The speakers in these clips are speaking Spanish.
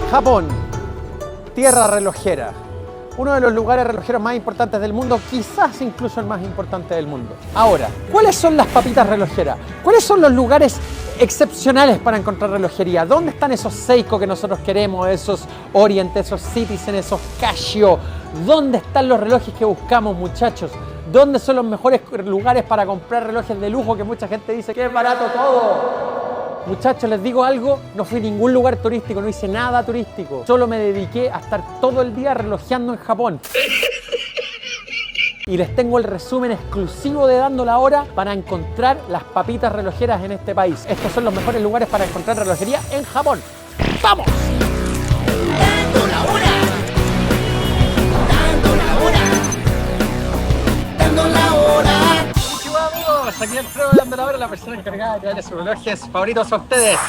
Japón, tierra relojera. Uno de los lugares relojeros más importantes del mundo, quizás incluso el más importante del mundo. Ahora, ¿cuáles son las papitas relojeras? ¿Cuáles son los lugares excepcionales para encontrar relojería? ¿Dónde están esos Seiko que nosotros queremos, esos Orient, esos Citizen, esos Casio? ¿Dónde están los relojes que buscamos, muchachos? ¿Dónde son los mejores lugares para comprar relojes de lujo que mucha gente dice que es barato todo? Muchachos, les digo algo, no fui a ningún lugar turístico, no hice nada turístico. Solo me dediqué a estar todo el día relojeando en Japón. Y les tengo el resumen exclusivo de Dando la Hora para encontrar las papitas relojeras en este país. Estos son los mejores lugares para encontrar relojería en Japón. ¡Vamos! Dando la hora. Dando la hora. Dando la hora. Konnichiwa, amigos, aquí Alfredo de Dando la Hora, la persona encargada de traerles sus relojes favoritos a ustedes.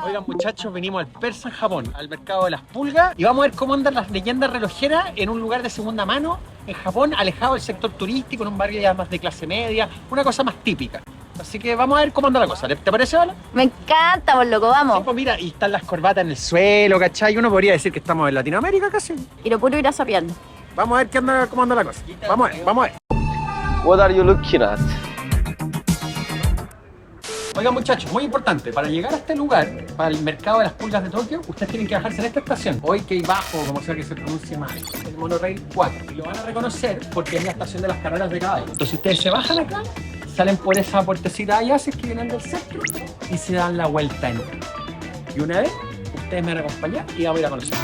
Oigan, muchachos, venimos al Persa en Japón, al mercado de las pulgas, y vamos a ver cómo andan las leyendas relojeras en un lugar de segunda mano en Japón, alejado del sector turístico, en un barrio ya más de clase media, una cosa más típica. Así que vamos a ver cómo anda la cosa. ¿Te parece, Vala? Me encanta, por loco, vamos. Sí, pues mira, y están las corbatas en el suelo, ¿cachai? Uno podría decir que estamos en Latinoamérica casi. Y lo puro ir a sapeando. Vamos a ver cómo anda la cosa. Vamos a ver, vamos a ver. What are you looking at? Oigan, muchachos, muy importante, para llegar a este lugar, para el mercado de las pulgas de Tokio, ustedes tienen que bajarse en esta estación, Oikei Bajo, como sea que se pronuncie mal, el monorail 4, y lo van a reconocer porque es la estación de las carreras de caballo. Entonces ustedes se bajan acá, salen por esa puertecita allá, se escriben del centro y se dan la vuelta en U. Y una vez, ustedes me van a acompañar y vamos a ir a conocer.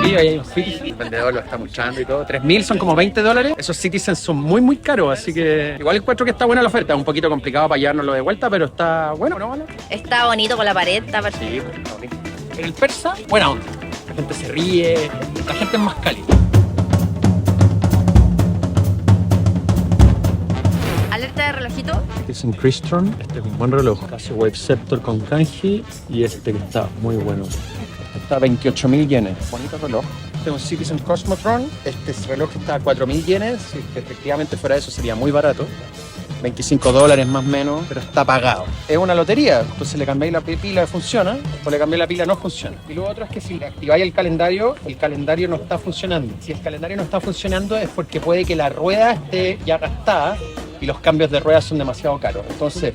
Ahí hay unos Citizen, el vendedor lo está mostrando y todo. 3.000 son como $20. Esos Citizen son muy caros, así que igual encuentro que está buena la oferta. Es un poquito complicado para llevárnoslo de vuelta, pero está bueno, ¿no, Vala? Está bonito con la pared, está perfecto. Sí, pues, está bonito. En el Persa, buena onda. La gente se ríe, la gente es más cálida. Alerta de relojito. Este es un Crystron, este es un buen reloj. Casio Wave Scepter con kanji y este que está muy bueno. Está a 28.000 yenes. Bonito reloj. Este es un Citizen Cosmotron. Este reloj está a 4.000 yenes. Si efectivamente fuera eso sería muy barato. $25 más o menos, pero está pagado. Es una lotería. Entonces le cambiáis la pila, funciona. O le cambiáis la pila, no funciona. Y lo otro es que si le activáis el calendario no está funcionando. Si el calendario no está funcionando es porque puede que la rueda esté ya gastada y los cambios de ruedas son demasiado caros. Entonces,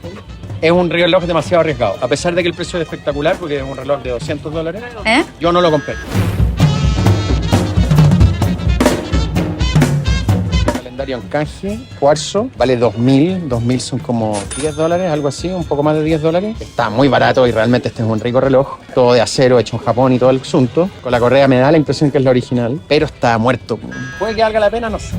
es un reloj demasiado arriesgado. A pesar de que el precio es espectacular, porque es un reloj de $200, yo no lo compré. Calendario en kanji, cuarzo, vale 2.000. 2.000 son como $10, algo así, un poco más de $10. Está muy barato y realmente este es un rico reloj. Todo de acero, hecho en Japón y todo el asunto. Con la correa me da la impresión que es la original, pero está muerto. ¿Puede que valga la pena? No sé.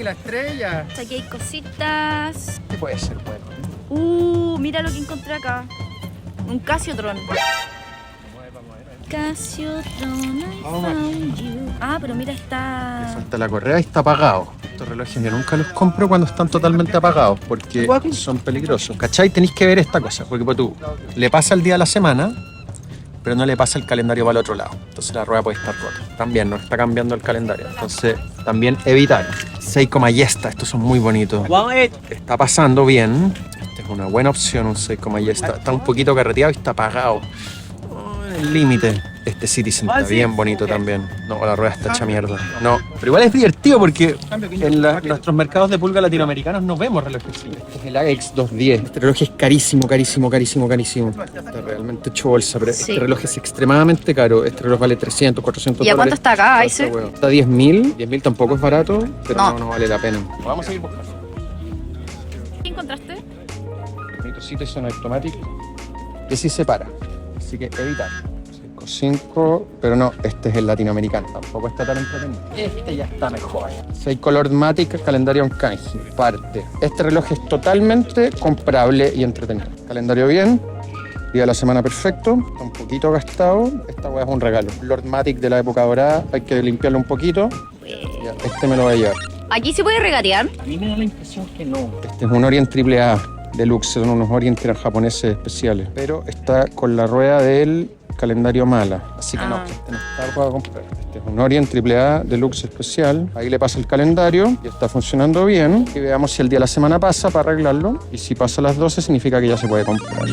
La estrella. Aquí hay cositas. ¿Qué puede ser bueno? Mira lo que encontré acá. Un Casiotron. Casiotron, I found you. Ah, pero mira, está... Falta la correa y está apagado. Estos relojes yo nunca los compro cuando están totalmente apagados porque son peligrosos. ¿Cachai? Tenéis que ver esta cosa, porque tú le pasa el día de la semana, pero no le pasa el calendario para el otro lado. Entonces la rueda puede estar rota. También nos está cambiando el calendario. Entonces, también evitar. Seiko Mayesta, estos son muy bonitos. Está pasando bien. Esta es una buena opción, un Seiko Mayesta. Está un poquito carreteado y está apagado. En el límite. Este Citizen está bien bonito también. No, la rueda está hecha mierda. No, pero igual es divertido porque en nuestros mercados de pulga latinoamericanos no vemos relojes así. Este es el AX210. Este reloj es carísimo. Está realmente hecho bolsa, pero este reloj es extremadamente caro. Este reloj vale 300, 400 ¿Y a cuánto está acá, Ice? Está 10.000. 10.000 tampoco es barato, pero no vale la pena. Vamos a seguir buscando. ¿Qué encontraste? Bonito Citizen Automatic. Que sí se para. Así que evitar. 5, pero no, este es el latinoamericano, tampoco está tan entretenido. Este ya está mejor. Seiko Lordmatic, calendario en kanji, parte. Este reloj es totalmente comprable y entretenido. Calendario bien, día de la semana perfecto, está un poquito gastado. Esta weá es un regalo. Lordmatic de la época dorada, hay que limpiarlo un poquito. Ya, este me lo voy a llevar. ¿Aquí se puede regatear? A mí me da la impresión que no. Este es un Orient AAA Deluxe, son unos Orient que eran japoneses especiales, pero está con la rueda del calendario mala. Así que no, este no está para comprar. Este es un Orient AAA Deluxe especial. Ahí le pasa el calendario y está funcionando bien. Y veamos si el día de la semana pasa para arreglarlo. Y si pasa a las 12 significa que ya se puede comprar.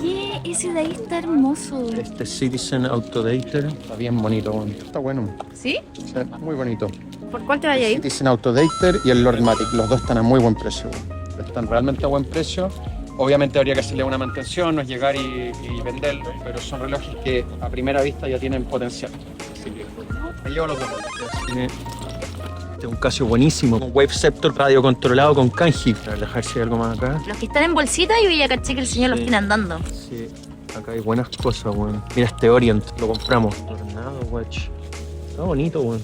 ¿Qué? Ese de ahí está hermoso. Este Citizen Autodater está bien bonito, bueno. Está bueno. ¿Sí? Sí, muy bonito. ¿Por cuál te vaya a ir? Citizen Autodater y el Lordmatic. Los dos están a muy buen precio. Están realmente a buen precio. Obviamente habría que hacerle una mantención, no es llegar y venderlo, pero son relojes que a primera vista ya tienen potencial. Así que me llevo los dos. Este es un Casio buenísimo, un Wave Scepter radio controlado con kanji. Para dejar si hay algo más acá. Los que están en bolsita y ya caché que el señor los tiene andando. Sí, acá hay buenas cosas, weón. Mira este Orient, lo compramos. Tornado Watch. Está bonito, weón.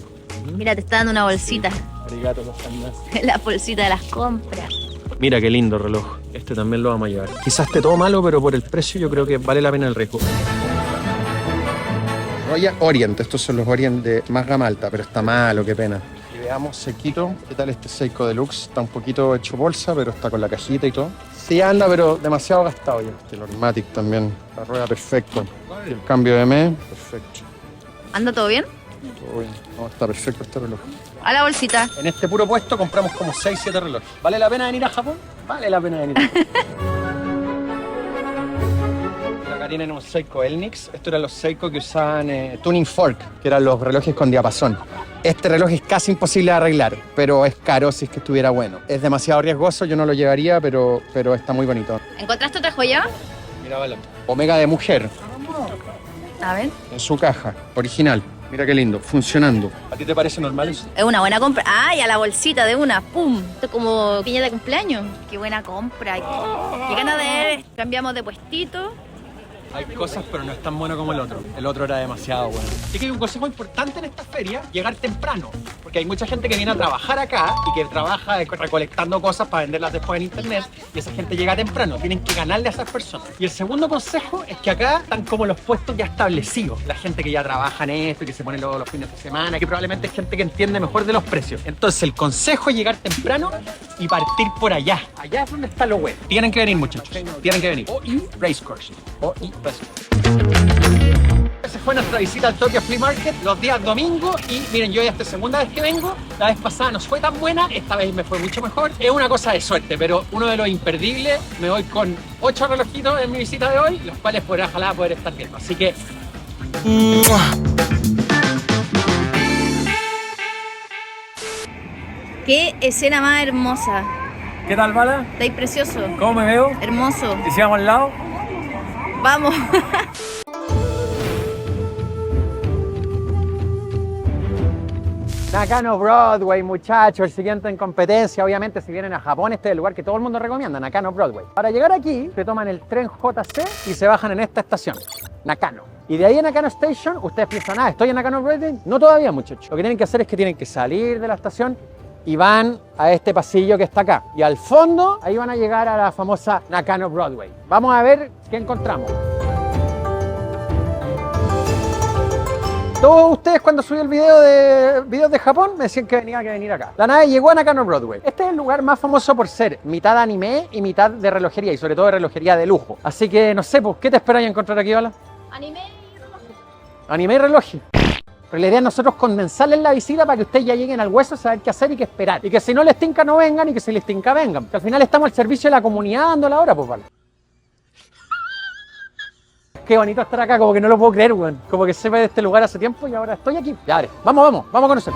Mira, te está dando una bolsita. Arigato, los andas. La bolsita de las compras. Mira qué lindo reloj. Este también lo vamos a llevar. Quizás esté todo malo, pero por el precio yo creo que vale la pena el riesgo. Royal Orient. Estos son los Orient de más gama alta, pero está malo, qué pena. Y veamos Seikito. ¿Qué tal este Seiko Deluxe? Está un poquito hecho bolsa, pero está con la cajita y todo. Sí anda, pero demasiado gastado ya. Este Lordmatic también. La rueda perfecto. El cambio de mes, perfecto. ¿Anda todo bien? Todo bien. No, está perfecto este reloj. A la bolsita. En este puro puesto compramos como 6-7 relojes. ¿Vale la pena venir a Japón? Vale la pena venir a Japón. Acá tienen un Seiko Elnix. Estos eran los Seiko que usaban tuning fork, que eran los relojes con diapasón. Este reloj es casi imposible de arreglar, pero es caro si es que estuviera bueno. Es demasiado riesgoso, yo no lo llevaría, pero está muy bonito. ¿Encontraste otra joya? Mira, vale. Omega de mujer, A ver. en su caja, original. Mira qué lindo, funcionando. ¿A ti te parece normal eso? Es una buena compra. ¡Ay, a la bolsita de una! ¡Pum! Esto es como piña de cumpleaños. ¡Qué buena compra! ¡Qué ganas de ver! Cambiamos de puestito. Hay cosas, pero no es tan bueno como el otro. El otro era demasiado bueno. Así que hay un consejo importante en esta feria, llegar temprano. Porque hay mucha gente que viene a trabajar acá y que trabaja recolectando cosas para venderlas después en internet. Y esa gente llega temprano. Tienen que ganarle a esas personas. Y el segundo consejo es que acá están como los puestos ya establecidos. La gente que ya trabaja en esto y que se pone luego los fines de semana, que probablemente es gente que entiende mejor de los precios. Entonces el consejo es llegar temprano y partir por allá. Allá es donde está lo bueno. Tienen que venir, muchachos. Tienen que venir. OI Racecourse. OI Racecourse. Esa fue nuestra visita al Tokyo Flea Market los días domingo y miren, yo ya esta segunda vez que vengo, la vez pasada no fue tan buena, esta vez me fue mucho mejor. Es una cosa de suerte, pero uno de los imperdibles, me voy con 8 relojitos en mi visita de hoy, los cuales ojalá poder estar viendo. Así que... ¡Qué escena más hermosa! ¿Qué tal, Bala? Está ahí precioso. ¿Cómo me veo? Hermoso. ¿Y si vamos al lado? Vamos. Nakano Broadway, muchachos, el siguiente en competencia. Obviamente, si vienen a Japón, este es el lugar que todo el mundo recomienda, Nakano Broadway. Para llegar aquí, se toman el tren JC y se bajan en esta estación, Nakano. Y de ahí en Nakano Station, ustedes piensan, ¿estoy en Nakano Broadway? No todavía, muchachos. Lo que tienen que hacer es que tienen que salir de la estación y van a este pasillo que está acá. Y al fondo, ahí van a llegar a la famosa Nakano Broadway. Vamos a ver qué encontramos. Todos ustedes cuando subí el video de videos de Japón me decían que venía que venir acá. La nave llegó a Nakano Broadway. Este es el lugar más famoso por ser mitad anime y mitad de relojería, y sobre todo de relojería de lujo. Así que no sé, pues, ¿qué te esperáis encontrar aquí, Bala? Anime y reloj. Anime y reloj. Pero la idea es nosotros condensarles la visita para que ustedes ya lleguen al hueso, saber qué hacer y qué esperar. Y que si no les tinca no vengan y que si les tinca vengan. Que al final estamos al servicio de la comunidad dando la hora, pues vale. Qué bonito estar acá, como que no lo puedo creer, weón. Como que se ve de este lugar hace tiempo y ahora estoy aquí. Ya, vale. Vamos a conocer.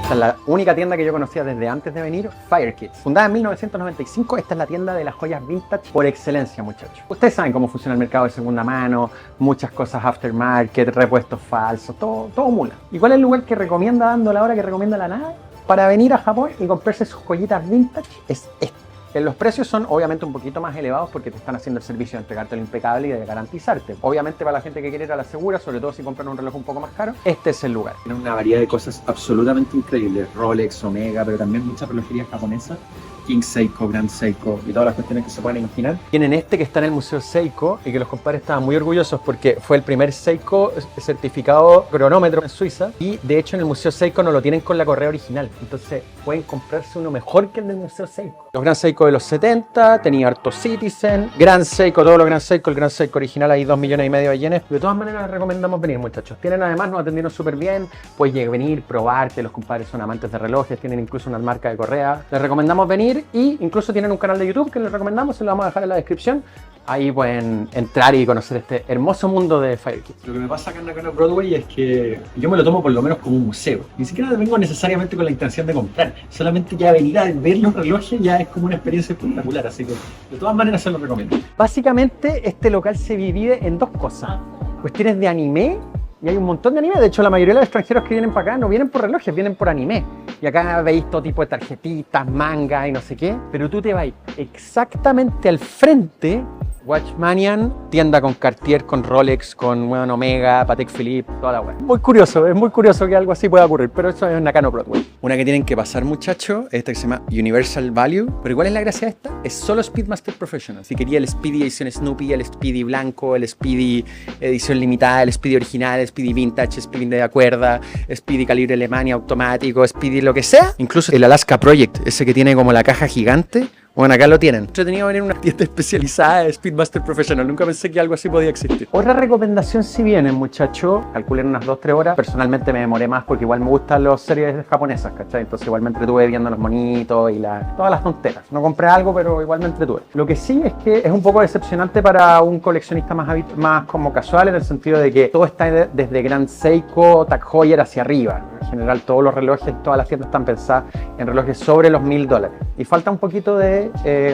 Esta es la única tienda que yo conocía desde antes de venir, Fire Kids. Fundada en 1995, esta es la tienda de las joyas vintage por excelencia, muchachos. Ustedes saben cómo funciona el mercado de segunda mano, muchas cosas aftermarket, repuestos falsos, todo mula. ¿Y cuál es el lugar que recomienda, dando la hora que recomienda la nave, para venir a Japón y comprarse sus joyitas vintage? Es este. Los precios son obviamente un poquito más elevados porque te están haciendo el servicio de entregarte lo impecable y de garantizarte. Obviamente para la gente que quiere ir a la segura, sobre todo si compran un reloj un poco más caro, este es el lugar. Tiene una variedad de cosas absolutamente increíbles, Rolex, Omega, pero también mucha relojería japonesa King Seiko, Grand Seiko y todas las cuestiones que se pueden imaginar. Tienen este que está en el Museo Seiko y que los compadres estaban muy orgullosos porque fue el primer Seiko certificado cronómetro en Suiza y de hecho en el Museo Seiko no lo tienen con la correa original, entonces pueden comprarse uno mejor que el del Museo Seiko. Los Grand Seiko de los 70, tenía harto Citizen, Grand Seiko, todos los Grand Seiko, el Grand Seiko original hay 2,5 millones de yenes. De todas maneras les recomendamos venir, muchachos. Tienen además, nos atendieron súper bien, puedes venir, probarte, los compadres son amantes de relojes, tienen incluso una marca de correa. Les recomendamos venir y incluso tienen un canal de YouTube que les recomendamos, se lo vamos a dejar en la descripción. Ahí pueden entrar y conocer este hermoso mundo de Firekit. Lo que me pasa acá en Nakano Broadway es que yo me lo tomo por lo menos como un museo. Ni siquiera vengo necesariamente con la intención de comprar. Solamente ya venir a ver los relojes ya es como una experiencia espectacular. Así que de todas maneras se lo recomiendo. Básicamente este local se divide en dos cosas. Cuestiones de anime. Y hay un montón de anime, de hecho la mayoría de los extranjeros que vienen para acá no vienen por relojes, vienen por anime. Y acá veis todo tipo de tarjetitas, manga y no sé qué. Pero tú te vas exactamente al frente, Watchmanian, tienda con Cartier, con Rolex, con Omega, Patek Philippe, toda la web. Muy curioso, es muy curioso que algo así pueda ocurrir, pero eso es Nakano Broadway. Una que tienen que pasar, muchachos, es esta que se llama Universal Value. Pero igual es la gracia de esta, es solo Speedmaster Professional. Si quería el Speedy edición Snoopy, el Speedy blanco, el Speedy edición limitada, el Speedy original, el Speedy vintage, Speedy de cuerda, Speedy calibre Alemania automático, Speedy lo que sea. Incluso el Alaska Project, ese que tiene como la caja gigante. Bueno, acá lo tienen. Entretenido venir a una tienda especializada de Speedmaster Professional. Nunca pensé que algo así podía existir. Otra recomendación si vienen, muchachos, calculen unas 2-3 horas. Personalmente me demoré más porque igual me gustan las series japonesas, ¿cachai? Entonces igual me entretuve viendo los monitos y todas las tonteras. No compré algo, pero igual me entretuve. Lo que sí es que es un poco decepcionante para un coleccionista más como casual, en el sentido de que todo está desde Grand Seiko, Tag Heuer hacia arriba. En general todos los relojes, todas las tiendas están pensadas en relojes sobre los $1000. Y falta un poquito de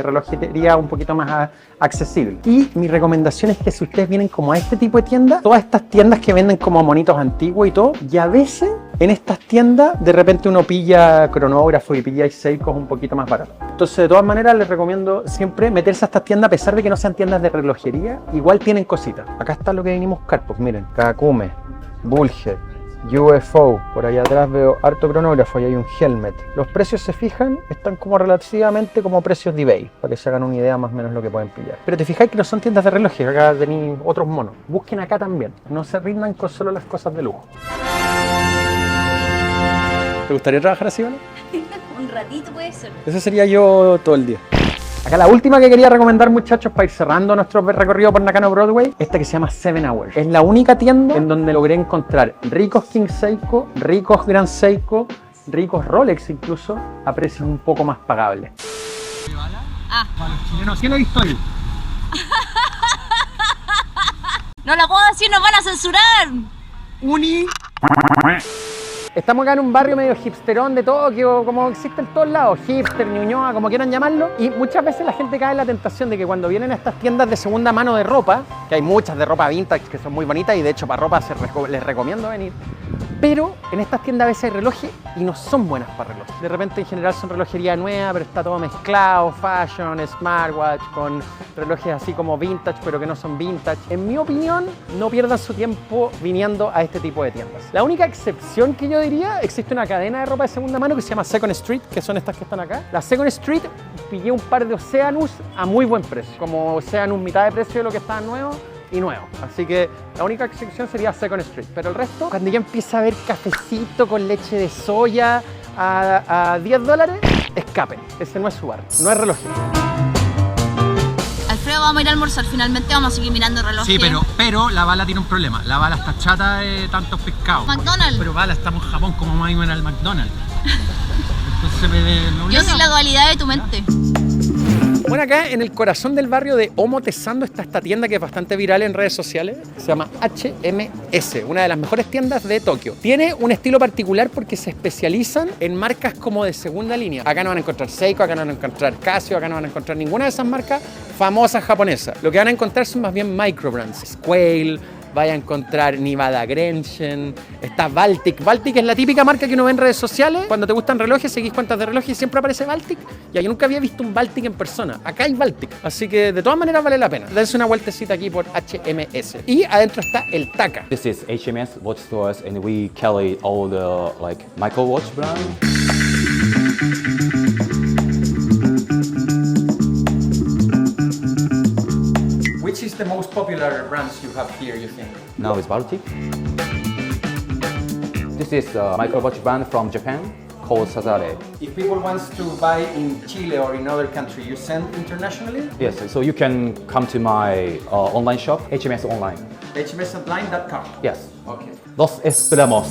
relojería un poquito más accesible. Y mi recomendación es que si ustedes vienen como a este tipo de tiendas, todas estas tiendas que venden como monitos antiguos y todo, y a veces en estas tiendas de repente uno pilla cronógrafo y pilla Seikos un poquito más barato. Entonces de todas maneras les recomiendo siempre meterse a estas tiendas, a pesar de que no sean tiendas de relojería, igual tienen cositas. Acá está lo que venimos a buscar, pues miren, Kakume, Bullhead, UFO, por allá atrás veo harto cronógrafo y hay un helmet. Los precios, se fijan, están como relativamente como precios de eBay, para que se hagan una idea más o menos lo que pueden pillar. Pero te fijáis que no son tiendas de relojes, acá tenéis otros monos. Busquen acá también, no se rindan con solo las cosas de lujo. ¿Te gustaría trabajar así, vale? Un ratito puede ser. Ese sería yo todo el día. Acá la última que quería recomendar, muchachos, para ir cerrando nuestro recorrido por Nakano Broadway, esta que se llama 7 Hours. Es la única tienda en donde logré encontrar ricos King Seiko, ricos Grand Seiko, ricos Rolex incluso, a precios un poco más pagables. Para los chilenos, ¿sí lo he visto ahí? No lo puedo decir, nos van a censurar. Estamos acá en un barrio medio hipsterón de Tokio, como existe en todos lados, hipster, ñuñoa, como quieran llamarlo. Y muchas veces la gente cae en la tentación de que cuando vienen a estas tiendas de segunda mano de ropa, que hay muchas de ropa vintage que son muy bonitas y de hecho para ropa les recomiendo venir. Pero en estas tiendas a veces hay relojes y no son buenas para relojes. De repente en general son relojería nueva, pero está todo mezclado, fashion, smartwatch, con relojes así como vintage, pero que no son vintage. En mi opinión, no pierdan su tiempo viniendo a este tipo de tiendas. La única excepción que yo diría, existe una cadena de ropa de segunda mano que se llama Second Street, que son estas que están acá. La Second Street, pillé un par de Oceanus a muy buen precio, como Oceanus mitad de precio de lo que estaban nuevos y nuevo. Así que la única excepción sería Second Street. Pero el resto, cuando ya empieza a haber cafecito con leche de soya a $10, escapen. Ese no es su bar, no es relojero. Alfredo, vamos a ir a almorzar. Finalmente vamos a seguir mirando relojes. Sí, pero la bala tiene un problema. La bala está chata de tantos pescados. McDonald's. Pero bala, estamos en Japón, como más iban al McDonald's. Entonces me obliga. Yo soy la dualidad de tu mente. Bueno, acá en el corazón del barrio de Omotesando está esta tienda que es bastante viral en redes sociales. Se llama HMS, una de las mejores tiendas de Tokio. Tiene un estilo particular porque se especializan en marcas como de segunda línea. Acá no van a encontrar Seiko, acá no van a encontrar Casio, acá no van a encontrar ninguna de esas marcas famosas japonesas. Lo que van a encontrar son más bien microbrands. Squale, vaya a encontrar Nivada Grenchen, está Baltic. Baltic es la típica marca que uno ve en redes sociales. Cuando te gustan relojes, seguís cuentas de relojes y siempre aparece Baltic. Y yo nunca había visto un Baltic en persona. Acá hay Baltic. Así que de todas maneras vale la pena. Dense una vueltecita aquí por HMS. Y adentro está el Taka. This is HMS watch stores and we carry all the like micro watch brand. popular brands you have here, you think? Now it's Baruti. This is a microwatch brand from Japan called Sazare. If people wants to buy in Chile or in other country, you send internationally? Yes, so you can come to my online shop, HMS Online. hmsonline.com. Yes. Okay. Los esperamos.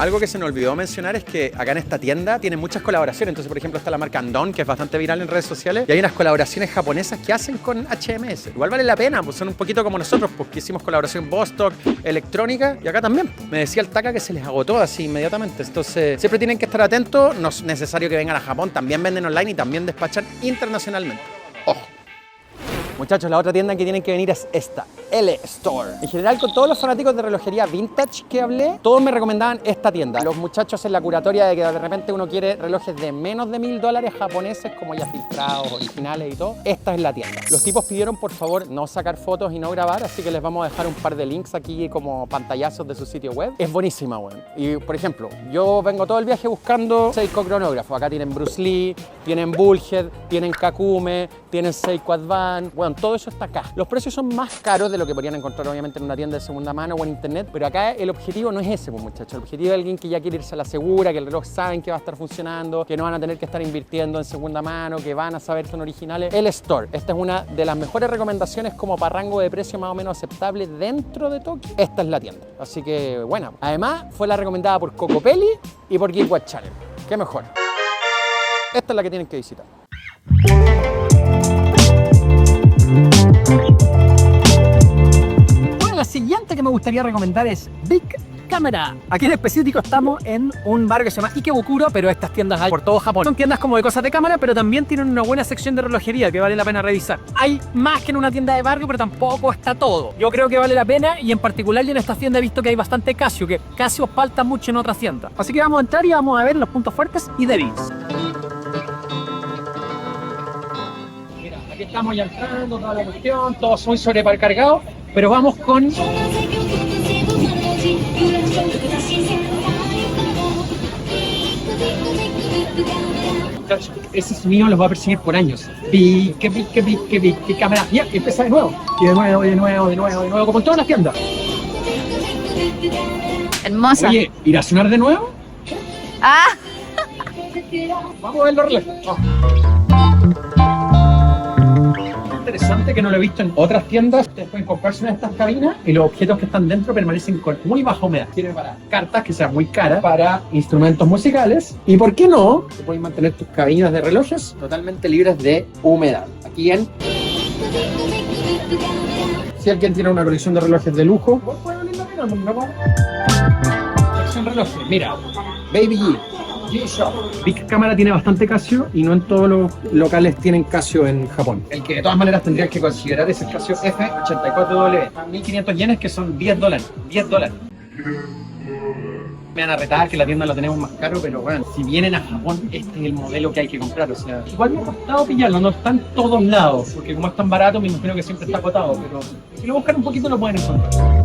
Algo que se nos olvidó mencionar es que acá en esta tienda tienen muchas colaboraciones. Entonces, por ejemplo, está la marca Andon, que es bastante viral en redes sociales, y hay unas colaboraciones japonesas que hacen con HMS. Igual vale la pena, pues son un poquito como nosotros, porque hicimos colaboración Bostock, electrónica, y acá también. Me decía el Taka que se les agotó así inmediatamente. Entonces, siempre tienen que estar atentos. No es necesario que vengan a Japón, también venden online y también despachan internacionalmente. Ojo. Muchachos, la otra tienda que tienen que venir es esta, L-Store. En general, con todos los fanáticos de relojería vintage que hablé, todos me recomendaban esta tienda. Los muchachos en la curatoria de que de repente uno quiere relojes de menos de $1000 japoneses, como ya filtrados, originales y todo, esta es la tienda. Los tipos pidieron, por favor, no sacar fotos y no grabar, así que les vamos a dejar un par de links aquí como pantallazos de su sitio web. Es buenísima, weón. Y, por ejemplo, yo vengo todo el viaje buscando Seiko cronógrafo. Acá tienen Bruce Lee, tienen Bullhead, tienen Kakume, tienen Seiko Advance. Bueno, todo eso está acá. Los precios son más caros de lo que podrían encontrar obviamente en una tienda de segunda mano o en internet, pero acá el objetivo no es ese, pues, muchachos. El objetivo es alguien que ya quiere irse a la segura, que el reloj saben que va a estar funcionando, que no van a tener que estar invirtiendo en segunda mano, que van a saber que son originales. El Store. Esta es una de las mejores recomendaciones como para rango de precio más o menos aceptable dentro de Tokio. Esta es la tienda. Así que, bueno. Además, fue la recomendada por Cocopelli y por Geek Watch Channel. ¿Qué mejor? Esta es la que tienen que visitar. Bueno, la siguiente que me gustaría recomendar es Big Camera. Aquí en específico estamos en un barrio que se llama Ikebukuro, pero estas tiendas hay por todo Japón. Son tiendas como de cosas de cámara, pero también tienen una buena sección de relojería que vale la pena revisar. Hay más que en una tienda de barrio, pero tampoco está todo. Yo creo que vale la pena y en particular yo en esta tienda he visto que hay bastante Casio, que Casio falta mucho en otras tiendas. Así que vamos a entrar y vamos a ver los puntos fuertes y débiles. Mira, aquí estamos ya entrando, toda la cuestión, todos muy sobrecargados, pero vamos con... Ese sonido los va a perseguir por años. Big cámara. Ya, y empieza de nuevo. Y de nuevo, como en todas las tiendas. Hermosa. Oye, ¿irá a sonar de nuevo? Ah, Vamos a ver los relojes. Interesante que no lo he visto en otras tiendas. Ustedes pueden comprarse una de estas cabinas y los objetos que están dentro permanecen con muy baja humedad. Tiene para cartas que sean muy caras, para instrumentos musicales y, ¿por qué no? Te pueden mantener tus cabinas de relojes totalmente libres de humedad. Aquí en... Si alguien tiene una colección de relojes de lujo, puede valer la pena, ¿no? Sección relojes, mira, Baby G. G-Shock. Big Camera tiene bastante Casio y no en todos los locales tienen Casio en Japón. El que de todas maneras tendrías que considerar es el Casio F84W. 1500 yenes, que son $10. $10. Me van a retar que la tienda lo tenemos más caro, pero bueno, si vienen a Japón, este es el modelo que hay que comprar. O sea, igual me ha costado pillarlo, no está en todos lados, porque como es tan barato, me imagino que siempre está agotado, pero si lo buscan un poquito lo pueden encontrar.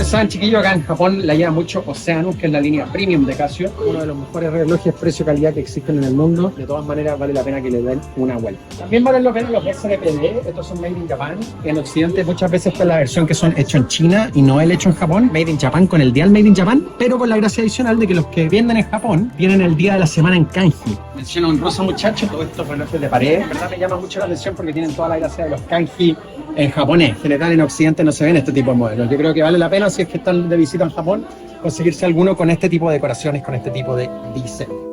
Saben, chiquillos, acá en Japón la lleva mucho Oceanus, que es la línea premium de Casio, uno de los mejores relojes precio-calidad que existen en el mundo. De todas maneras, vale la pena que le den una vuelta. También valen la pena los SRPD, estos son Made in Japan. En Occidente muchas veces está la versión que son hechos en China y no el hecho en Japón, Made in Japan con el dial Made in Japan, pero con la gracia adicional de que los que venden en Japón vienen el día de la semana en kanji. Menciona un rosa, muchacho, todos estos relojes de pared. En verdad me llama mucho la atención porque tienen toda la gracia de los kanji en japonés. En general en Occidente no se ven este tipo de modelos. Yo creo que vale la pena, si es que están de visita en Japón, conseguirse alguno con este tipo de decoraciones, con este tipo de diseño.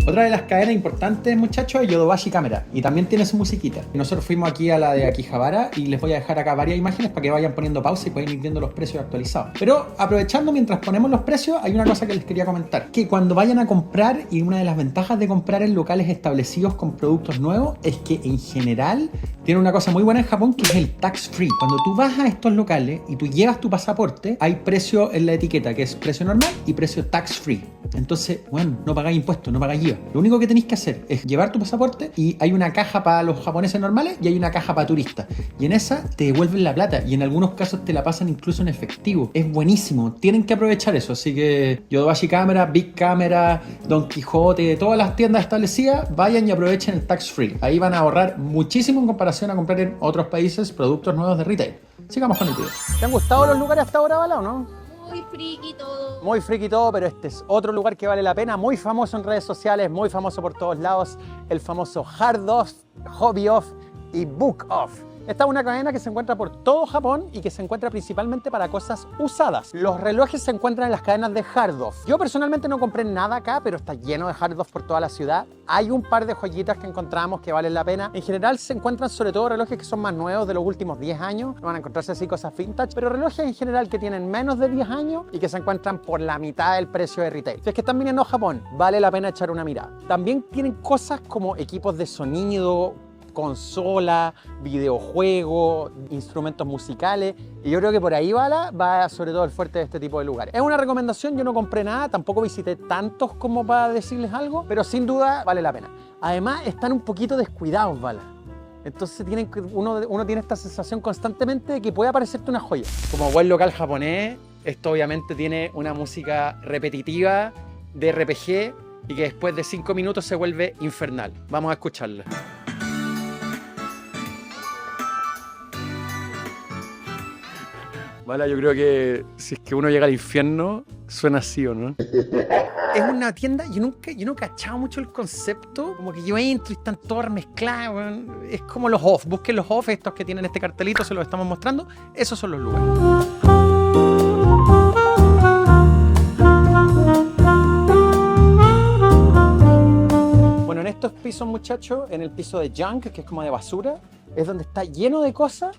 Otra de las cadenas importantes, muchachos, es Yodobashi Camera, y también tiene su musiquita. Nosotros fuimos aquí a la de Akihabara y les voy a dejar acá varias imágenes para que vayan poniendo pausa y pueden ir viendo los precios actualizados. Pero aprovechando mientras ponemos los precios, hay una cosa que les quería comentar, que cuando vayan a comprar, y una de las ventajas de comprar en locales establecidos con productos nuevos, es que en general Tiene una cosa muy buena en Japón que es el tax free. Cuando tú vas a estos locales y tú llevas tu pasaporte, hay precio en la etiqueta que es precio normal y precio tax free. Entonces, bueno, no pagáis impuestos, no pagáis IVA. Lo único que tenéis que hacer es llevar tu pasaporte y hay una caja para los japoneses normales y hay una caja para turistas. Y en esa te devuelven la plata y en algunos casos te la pasan incluso en efectivo. Es buenísimo. Tienen que aprovechar eso. Así que Yodobashi Camera, Big Camera, Don Quijote, todas las tiendas establecidas, vayan y aprovechen el tax free. Ahí van a ahorrar muchísimo en comparación a comprar en otros países productos nuevos de retail. Sigamos con el video. ¿Te han gustado los lugares hasta ahora, Bala, o no? Muy friki todo. Muy friki todo, pero este es otro lugar que vale la pena, muy famoso en redes sociales, muy famoso por todos lados, el famoso Hard Off, Hobby Off y Book Off. Esta es una cadena que se encuentra por todo Japón y que se encuentra principalmente para cosas usadas. Los relojes se encuentran en las cadenas de Hard Off. Yo personalmente no compré nada acá, pero está lleno de Hard Off por toda la ciudad. Hay un par de joyitas que encontramos que valen la pena. En general se encuentran sobre todo relojes que son más nuevos, de los últimos 10 años. No van a encontrarse así cosas vintage, pero relojes en general que tienen menos de 10 años y que se encuentran por la mitad del precio de retail. Si es que están viniendo a Japón, vale la pena echar una mirada. También tienen cosas como equipos de sonido, consola, videojuegos, instrumentos musicales, y yo creo que por ahí va sobre todo el fuerte de este tipo de lugares. Es una recomendación, yo no compré nada, tampoco visité tantos como para decirles algo, pero sin duda vale la pena. Además están un poquito descuidados, Bala. Entonces uno tiene esta sensación constantemente de que puede aparecerte una joya. Como buen local japonés, esto obviamente tiene una música repetitiva de RPG y que después de 5 minutos se vuelve infernal. Vamos a escucharla. Vale, yo creo que si es que uno llega al infierno, suena así, ¿o no? Es una tienda, yo no cachaba mucho el concepto, como que yo entro y están todos mezclados, weón. Es como los off, busquen los off, estos que tienen este cartelito, se los estamos mostrando, esos son los lugares. Bueno, en estos pisos, muchachos, en el piso de junk, que es como de basura, es donde está lleno de cosas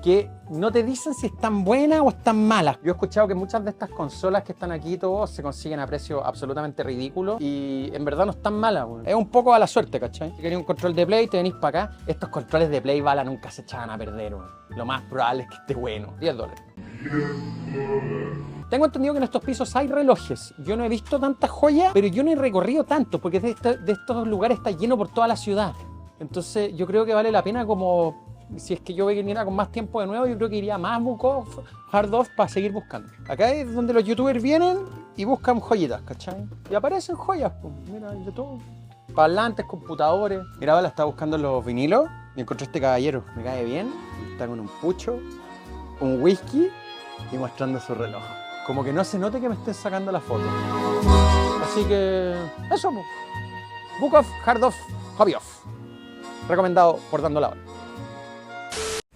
que no te dicen si están buenas o están malas. Yo he escuchado que muchas de estas consolas que están aquí todos se consiguen a precios absolutamente ridículos y en verdad no están malas, güey. Es un poco a la suerte, ¿cachai? Si queréis un control de Play, te venís para acá. Estos controles de Play, Bala, nunca se echaban a perder, güey. Lo más probable es que esté bueno. $10. Tengo entendido que en estos pisos hay relojes. Yo no he visto tantas joyas, pero yo no he recorrido tanto porque de estos lugares está lleno por toda la ciudad. Entonces yo creo que vale la pena como... Si es que yo viniera con más tiempo de nuevo, yo creo que iría más Book Off, Hard Off para seguir buscando. Acá es donde los youtubers vienen y buscan joyitas, ¿cachai? Y aparecen joyas, pues, mira, de todo. Parlantes, computadores. Mira, Bala, estaba buscando los vinilos y encontré este caballero. Me cae bien, está con un pucho, un whisky y mostrando su reloj. Como que no se note que me estén sacando la foto. Así que eso, pues. Book Off, Hard Off, Hobby Off. Recomendado por Dando la Hora.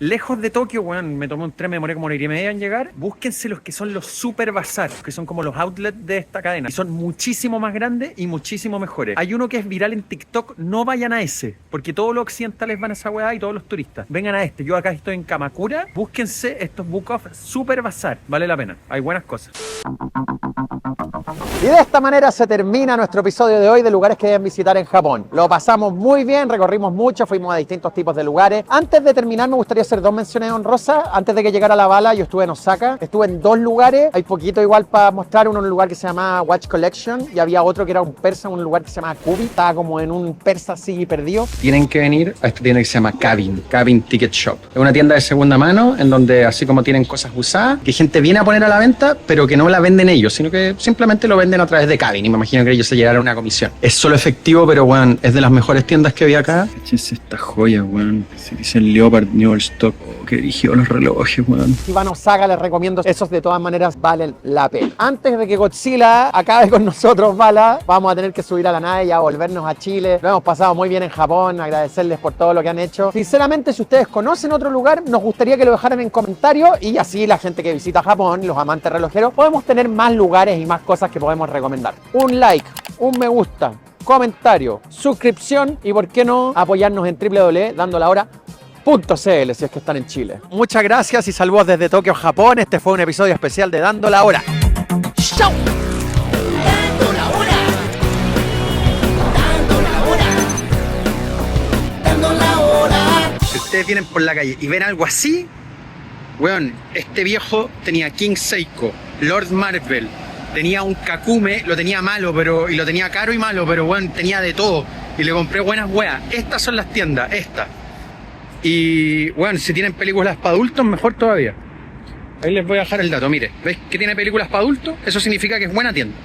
Lejos de Tokio, weón, me tomé un tren, me demoré como 1 hora y media en llegar. Búsquense los que son los super bazar, que son como los outlets de esta cadena. Y son muchísimo más grandes y muchísimo mejores. Hay uno que es viral en TikTok, no vayan a ese, porque todos los occidentales van a esa weá y todos los turistas. Vengan a este, yo acá estoy en Kamakura. Búsquense estos Book Off super bazar, vale la pena, hay buenas cosas. Y de esta manera se termina nuestro episodio de hoy de lugares que deben visitar en Japón. Lo pasamos muy bien, recorrimos mucho, fuimos a distintos tipos de lugares. Antes de terminar me gustaría hacer 2 menciones honrosas. Antes de que llegara la Bala, yo estuve en Osaka, estuve en 2 lugares, hay poquito igual para mostrar. Uno en un lugar que se llama Watch Collection y había otro que era un persa, un lugar que se llama Kubi, estaba como en un persa así perdido. Tienen que venir a esta tienda que se llama Cabin Ticket Shop. Es una tienda de segunda mano en donde así como tienen cosas usadas, que gente viene a poner a la venta, pero que no la venden ellos, sino que simplemente lo venden a través de Cabin y me imagino que ellos se llevaron una comisión. Es solo efectivo, pero weón, es de las mejores tiendas que vi acá. Échense esta joya, weón. Se dicen Leopard New Stock. Oh, que dirigió los relojes, weón. Si van a Osaka, les recomiendo. Esos de todas maneras valen la pena. Antes de que Godzilla acabe con nosotros, Bala, vamos a tener que subir a la nave y a volvernos a Chile. Lo hemos pasado muy bien en Japón, agradecerles por todo lo que han hecho. Sinceramente, si ustedes conocen otro lugar, nos gustaría que lo dejaran en comentarios y así la gente que visita Japón, los amantes relojeros, podemos tener más lugares y más cosas que podemos recomendar. Un like, un me gusta, comentario, suscripción y por qué no apoyarnos en www.dandolahora.cl si es que están en Chile. Muchas gracias y saludos desde Tokio, Japón. Este fue un episodio especial de Dando la Hora. ¡Chao! Dando la hora. Dando la hora. Dando la hora. Si ustedes vienen por la calle y ven algo así, weón, este viejo tenía King Seiko, Lord Marvel, tenía un Kakume, lo tenía malo, y lo tenía caro y malo, pero weón, tenía de todo. Y le compré buenas weas. Estas son las tiendas, estas. Y weón, si tienen películas para adultos, mejor todavía. Ahí les voy a dejar el dato, mire, ¿ves que tiene películas para adultos? Eso significa que es buena tienda.